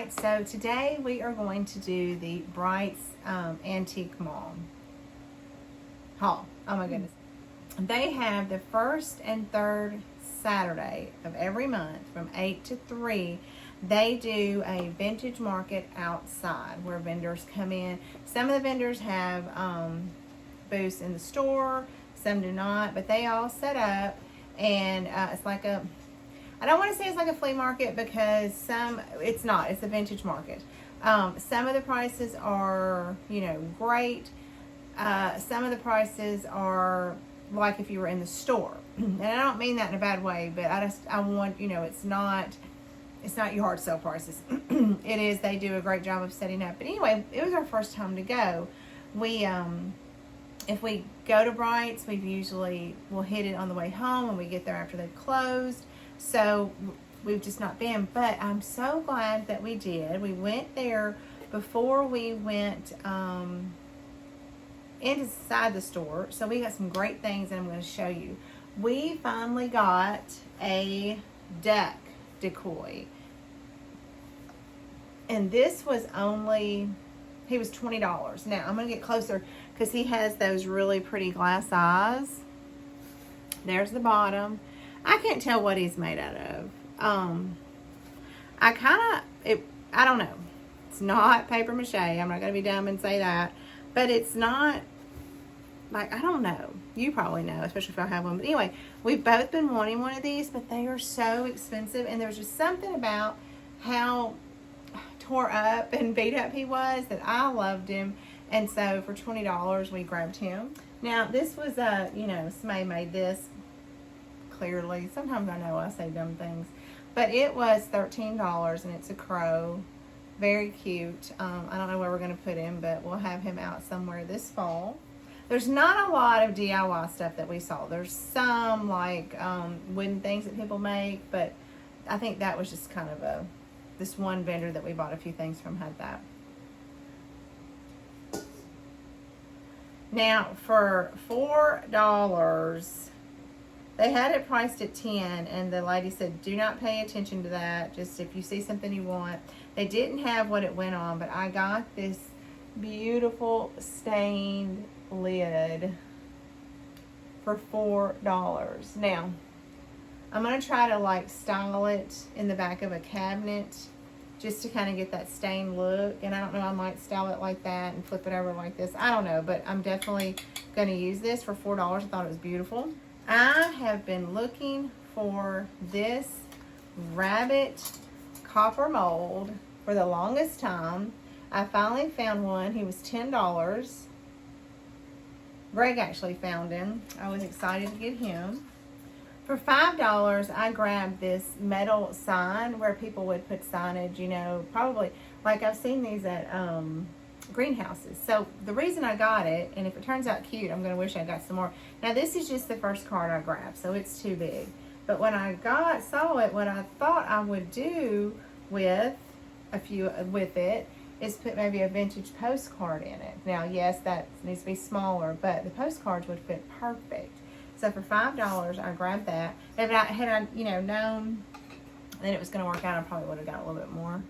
right, so today we are going to do the Bright's Antique Mall haul. Oh my goodness. They have the first and third Saturday of every month from 8 to 3. They do a vintage market outside where vendors come in. Some of the vendors have booths in the store, some do not, but they all set up, and it's like a, I don't want to say it's like a flea market because it's not. It's a vintage market. Some of the prices are, great. Some of the prices are like if you were in the store. And I don't mean that in a bad way, but I want, it's not yard sale prices. It is, they do a great job of setting up. But anyway, it was our first time to go. We, if we go to Bright's, we'll hit it on the way home when we get there after they've closed. So we've just not been, but I'm so glad that we did. We went there before we went inside the store. So we got some great things that I'm going to show you. We finally got a duck decoy. And this was he was $20. Now I'm going to get closer because he has those really pretty glass eyes. There's the bottom. I can't tell what he's made out of. I don't know. It's not paper mache. I'm not going to be dumb and say that. But it's not, like, I don't know. You probably know, especially if I have one. But anyway, we've both been wanting one of these, but they are so expensive. And there's just something about how tore up and beat up he was that I loved him. And so for $20, we grabbed him. Now, this was, somebody made this. Clearly, sometimes I know I say dumb things, but it was $13 and it's a crow. Very cute. I don't know where we're going to put him, but we'll have him out somewhere this fall. There's not a lot of DIY stuff that we saw. There's some like wooden things that people make, but I think that was just kind of this one vendor that we bought a few things from had that. Now for $4, they had it priced at $10, and the lady said, do not pay attention to that. Just if you see something you want. They didn't have what it went on, but I got this beautiful stained lid for $4. Now, I'm going to try to style it in the back of a cabinet just to kind of get that stained look. And I don't know, I might style it like that and flip it over like this. I don't know, but I'm definitely going to use this for $4. I thought it was beautiful. I have been looking for this rabbit copper mold for the longest time. I finally found one. He was $10. Greg actually found him. I was excited to get him. For $5, I grabbed this metal sign where people would put signage, probably like I've seen these at greenhouses. So the reason I got it, and if it turns out cute, I'm going to wish I got some more. Now this is just the first card I grabbed, so it's too big. But when I saw it, what I thought I would do with it is put maybe a vintage postcard in it. Now yes, that needs to be smaller, but the postcards would fit perfect. So for $5, I grabbed that. If I had known that it was going to work out, I probably would have got a little bit more.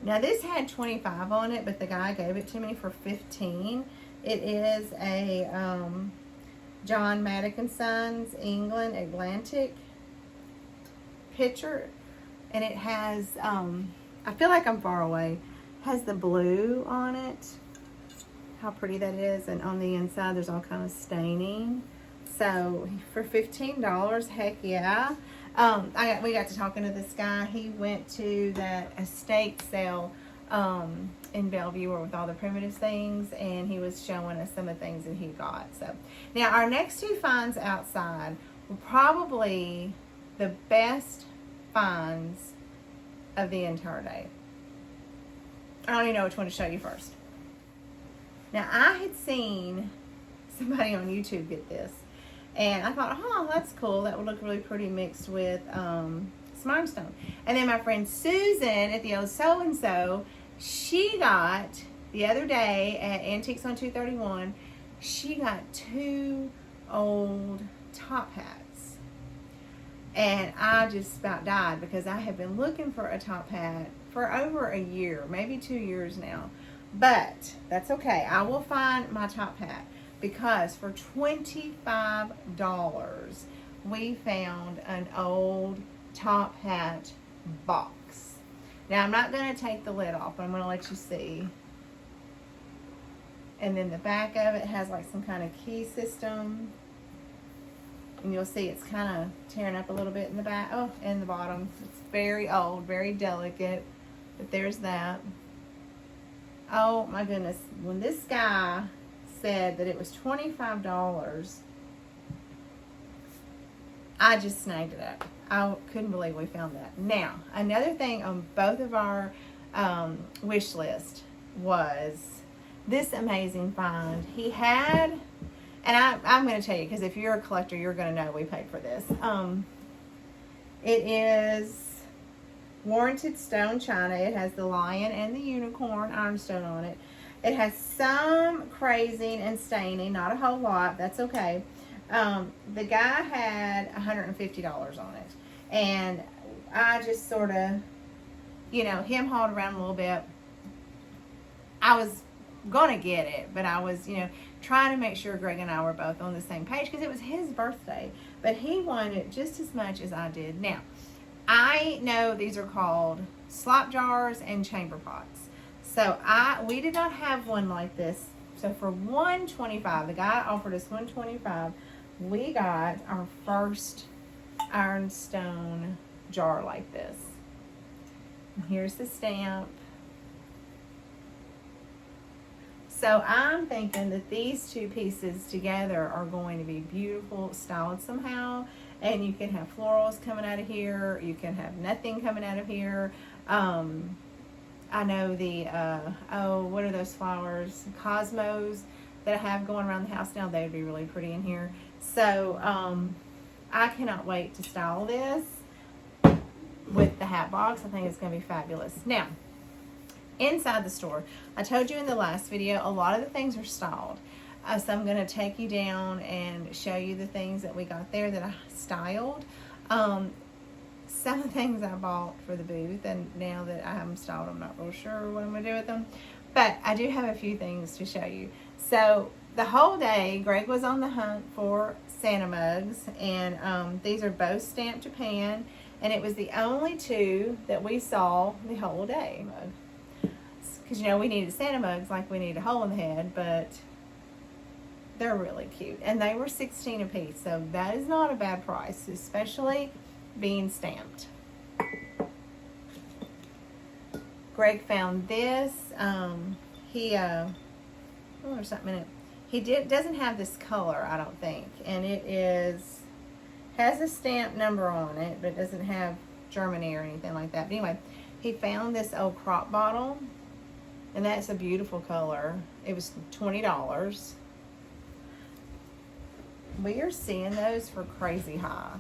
Now this had 25 on it, but the guy gave it to me for 15. It is a John Maddock & Sons England Atlantic picture, and it has I feel like I'm far away. Has the blue on it. How pretty that is, and on the inside there's all kind of staining. So for $15, heck yeah. We got to talking to this guy. He went to that estate sale in Bellevue with all the primitive things, and he was showing us some of the things that he got. So now our next two finds outside were probably the best finds of the entire day. I don't even know which one to show you first. Now I had seen somebody on YouTube get this, and I thought, oh, that's cool. That would look really pretty mixed with some limestone. And then my friend Susan at the old so-and-so, she got, the other day at Antiques on 231, she got 2 old top hats. And I just about died because I have been looking for a top hat for over a year, maybe 2 years now. But that's okay. I will find my top hat, because for $25 we found an old top hat box. Now I'm not going to take the lid off, but I'm going to let you see. And then the back of it has like some kind of key system. And you'll see it's kind of tearing up a little bit in the back. Oh, and the bottom. It's very old, very delicate. But there's that. Oh my goodness. When this guy said that it was $25, I just snagged it up. I couldn't believe we found that. Now, another thing on both of our wish list was this amazing find. He had, and I'm going to tell you, because if you're a collector, you're going to know we paid for this. It is warranted stone china. It has the lion and the unicorn ironstone on it. It has some crazing and staining, not a whole lot. That's okay. The guy had $150 on it. And I just sort of, you know, him hauled around a little bit. I was going to get it, but I was, you know, trying to make sure Greg and I were both on the same page, because it was his birthday. But he wanted it just as much as I did. Now, I know these are called slop jars and chamber pots. So we did not have one like this. So for $125, the guy offered us $125. We got our first ironstone jar like this. And here's the stamp. So I'm thinking that these two pieces together are going to be beautiful, styled somehow. And you can have florals coming out of here. You can have nothing coming out of here. I know the, what are those flowers? Cosmos that I have going around the house now. They would be really pretty in here. So I cannot wait to style this with the hat box. I think it's going to be fabulous. Now, inside the store, I told you in the last video, a lot of the things are styled. So I'm going to take you down and show you the things that we got there that I styled. Some of the things I bought for the booth, and now that I have them styled, I'm not real sure what I'm going to do with them. But I do have a few things to show you. So the whole day, Greg was on the hunt for Santa mugs, and these are both stamped Japan, and it was the only two that we saw the whole day. Because, you know, we needed Santa mugs like we need a hole in the head, but they're really cute. And they were $16 a piece, so that is not a bad price, especially being stamped. Greg found this. There's something in it. He doesn't have this color, I don't think, and it has a stamp number on it, but it doesn't have Germany or anything like that. But anyway, he found this old crop bottle, and that's a beautiful color. It was $20. We are seeing those for crazy high.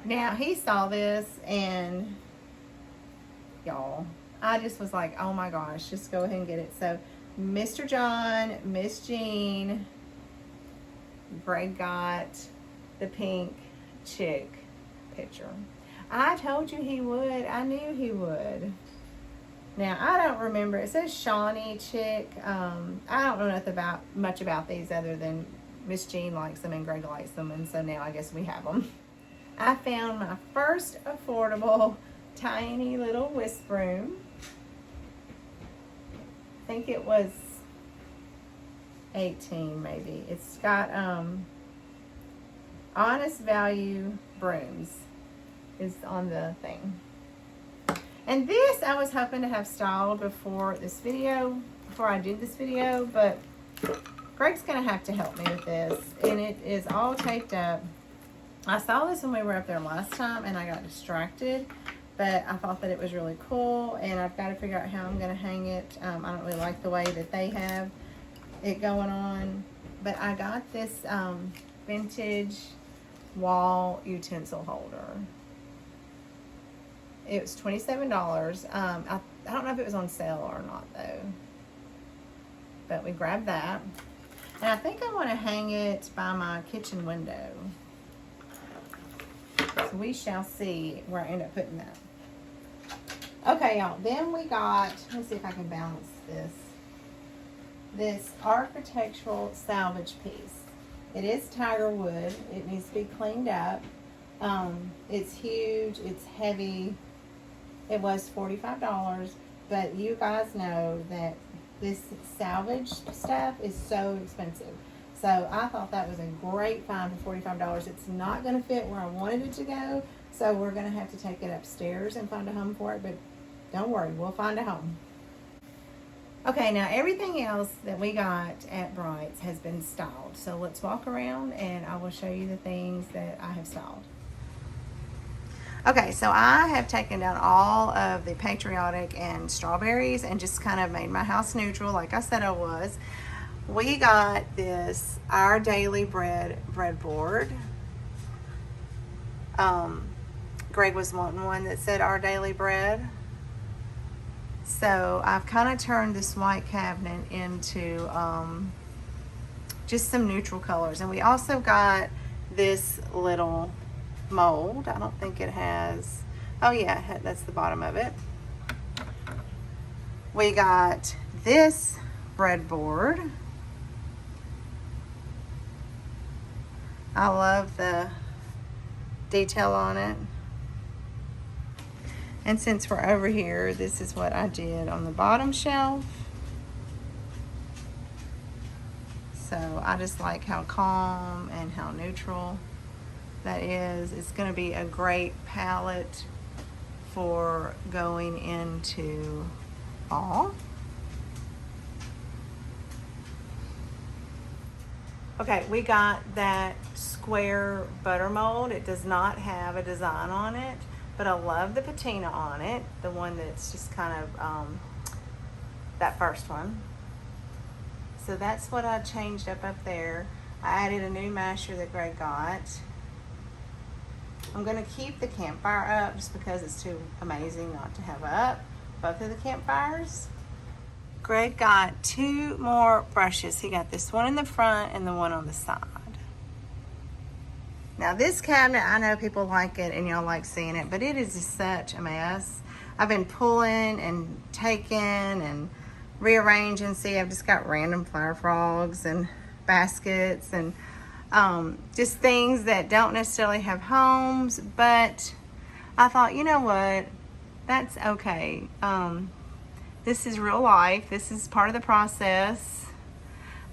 Now, he saw this, and y'all, I just was like, oh my gosh, just go ahead and get it. So Mr. John, Miss Jean, Greg got the pink chick picture. I told you he would. I knew he would. Now, I don't remember. It says Shawnee chick. I don't know much about these other than Miss Jean likes them and Greg likes them, and so now I guess we have them. I found my first affordable tiny little whisk broom. I think it was 18 maybe. It's got honest value brooms is on the thing. And this I was hoping to have styled before I did this video, but Greg's gonna have to help me with this, and it is all taped up. I saw this when we were up there last time and I got distracted, but I thought that it was really cool, and I've got to figure out how I'm going to hang it. I don't really like the way that they have it going on, but I got this vintage wall utensil holder. It was $27. I don't know if it was on sale or not though, but we grabbed that, and I think I want to hang it by my kitchen window. So we shall see where I end up putting that. Okay, y'all. Then we got, let's see if I can balance this architectural salvage piece. It is tiger wood. It needs to be cleaned up. It's huge. It's heavy. It was $45, but you guys know that this salvage stuff is so expensive. So I thought that was a great find for $45. It's not going to fit where I wanted it to go, so we're going to have to take it upstairs and find a home for it, but don't worry, we'll find a home. Okay, now everything else that we got at Bright's has been styled. So let's walk around and I will show you the things that I have styled. Okay, so I have taken down all of the patriotic and strawberries and just kind of made my house neutral like I said I was. We got this Our Daily Bread breadboard. Greg was wanting one that said Our Daily Bread. So I've kind of turned this white cabinet into just some neutral colors. And we also got this little mold. I don't think it has, oh yeah, that's the bottom of it. We got this breadboard. I love the detail on it. And since we're over here, this is what I did on the bottom shelf. So I just like how calm and how neutral that is. It's going to be a great palette for going into fall. Okay, we got that square butter mold. It does not have a design on it, but I love the patina on it, the one that's just kind of that first one. So that's what I changed up there. I added a new masher that Greg got. I'm going to keep the campfire up just because it's too amazing not to have up both of the campfires. Greg got two more brushes. He got this one in the front and the one on the side. Now this cabinet, I know people like it and y'all like seeing it, but it is just such a mess. I've been pulling and taking and rearranging. See, I've just got random flower frogs and baskets and just things that don't necessarily have homes, but I thought, you know what, that's okay. This is real life. This is part of the process.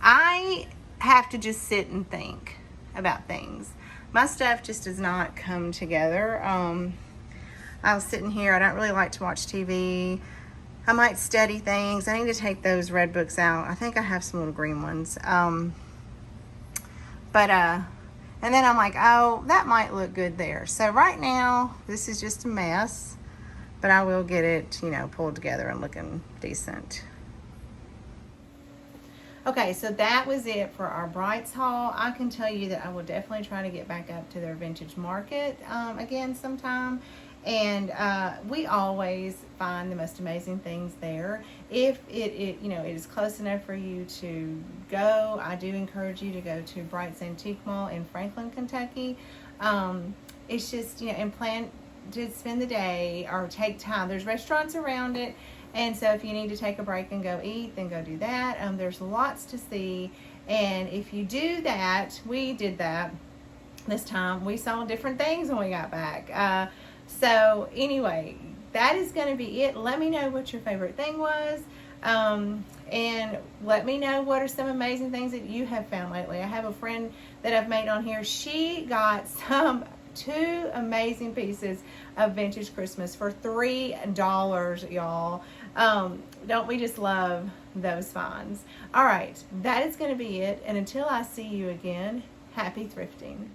I have to just sit and think about things. My stuff just does not come together. I was sitting here. I don't really like to watch TV. I might study things. I need to take those red books out. I think I have some little green ones. And then I'm like, oh, that might look good there. So right now, this is just a mess, but I will get it, you know, pulled together and looking decent. Okay, so that was it for our Brights haul. I can tell you that I will definitely try to get back up to their vintage market again sometime. And we always find the most amazing things there. If it is close enough for you to go, I do encourage you to go to Bright's Antique Mall in Franklin, Kentucky. It's just, and plan to spend the day or take time. There's restaurants around it. And so if you need to take a break and go eat, then go do that. There's lots to see. And if you do that, we did that this time. We saw different things when we got back. So anyway, that is going to be it. Let me know what your favorite thing was. And let me know what are some amazing things that you have found lately. I have a friend that I've made on here. She got two amazing pieces of vintage Christmas for $3, y'all. Don't we just love those finds? All right, that is going to be it. And until I see you again, happy thrifting.